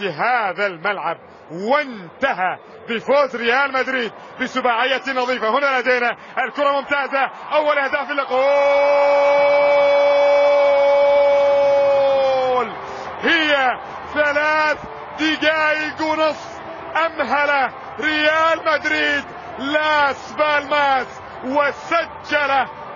هذا الملعب، وانتهى بفوز ريال مدريد بسباعية نظيفة. هنا لدينا الكرة ممتازة، أول أهداف الجول هي 3 دقائق ونصف أمهل ريال مدريد لاس بالماس وسجل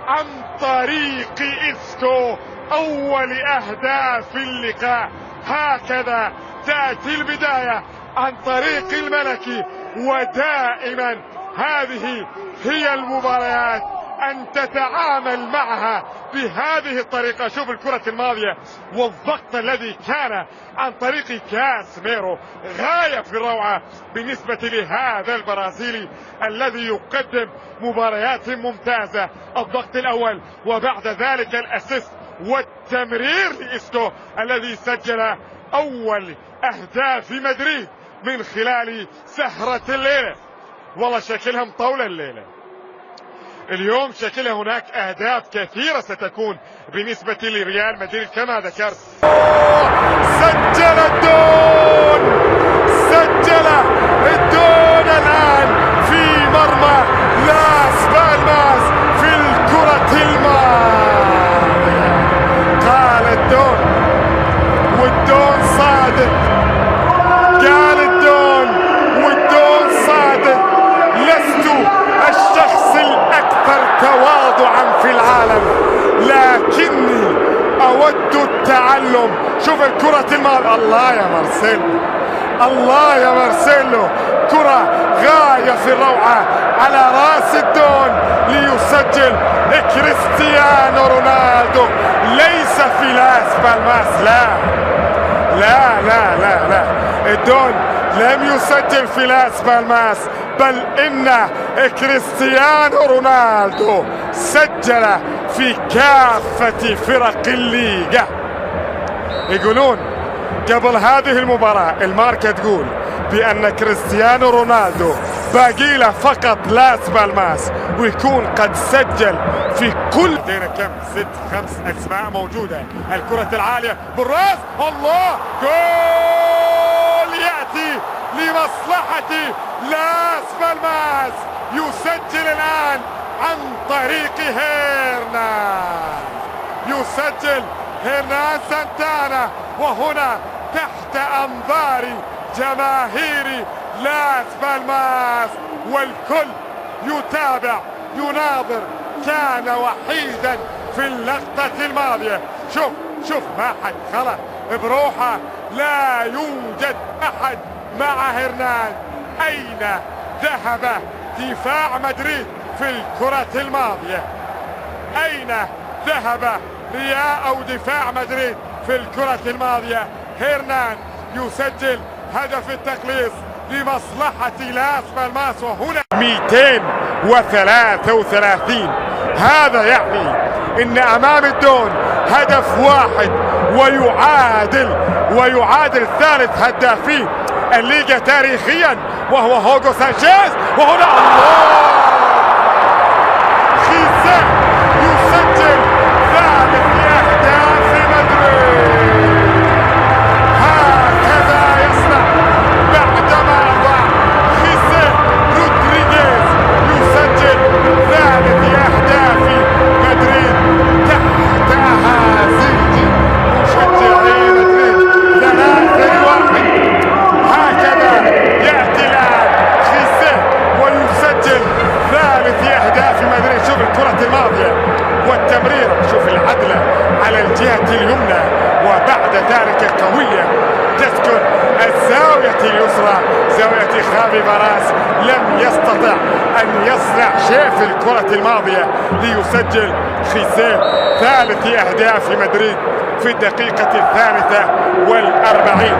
عن طريق إسكو أول أهداف اللقاء. هكذا تأتي البداية عن طريق الملكي، ودائما هذه هي المباريات أن تتعامل معها بهذه الطريقة. شوف الكرة الماضية والضغط الذي كان عن طريق كاسميرو غاية في الروعة بالنسبة لهذا البرازيلي الذي يقدم مباريات ممتازة. الضغط الأول وبعد ذلك الأسيست والتمرير لإسكو الذي سجل أول أهداف مدريد من خلال سهرة الليلة. والله شكلها مطولة الليلة اليوم، شكلها هناك أهداف كثيرة ستكون بالنسبة لريال مدريد كما ذكرت. سجل الدون الآن في مرمى لاس بالماس في الكرة الماضية. قال الدون والدون صادق، قال الدون والدون صادق: لست الشخص الأكثر تواضعا في العالم لكني أود التعلم. شوف الكرة الماضية، الله يا مارسيلو، الله يا مارسيلو، كرة غاية في الروعة على راس الدون ليسجل كريستيانو رونالدو. ليس في لاس بالماس، لا لا لا لا لا، الدون لم يسجل في لاس بالماس، بل إن كريستيانو رونالدو سجل في كافة فرق الليغا. يقولون قبل هذه المباراة الماركة تقول بأن كريستيانو رونالدو باقي له فقط لاس بالماس ويكون قد سجل في كل. لدينا كم 5 أسماء موجودة. الكرة العالية بالراس، الله، جول يأتي لمصلحة لاس بالماس. يسجل الآن عن طريق هيرنان، يسجل هيرنان سانتانا، وهنا تحت أنظار جماهير لاس بالماس والكل يتابع يناظر. كان وحيدا في اللقطة الماضية. شوف ما حد خلاص بروحه، لا يوجد أحد مع هيرنان. أين ذهب دفاع مدريد في الكرة الماضية؟ أين ذهب دفاع مدريد في الكرة الماضية؟ هيرنان يسجل هدف التقليص لمصلحة لاس بالماس، وهنا 233. هذا يعني ان امام الدون هدف واحد ويعادل ثالث هدافي الليغا تاريخيا وهو هوغو سانشيز. وهنا الله، خيسيه يسجل ثالث اهداف مدريد. هكذا يصنع بعدما أضاع خيسيه رودريغيز يسجل ثالث اهداف مدريد تحت اهازيج مشجعي مدريد 3-1. هكذا يأتي الآن خيسيه ويسجل ثالث أهداف مدريد. شوف الكرة الماضية والتمريرة، شوف العدلة على الجهة اليمنى، وبعد ذلك قوية تسكن الزاوية اليسرى زاوية خافي باراس. لم يستطع أن يصنع شيء في الكرة الماضية ليسجل خيسيه ثالث أهداف مدريد في الدقيقة 43.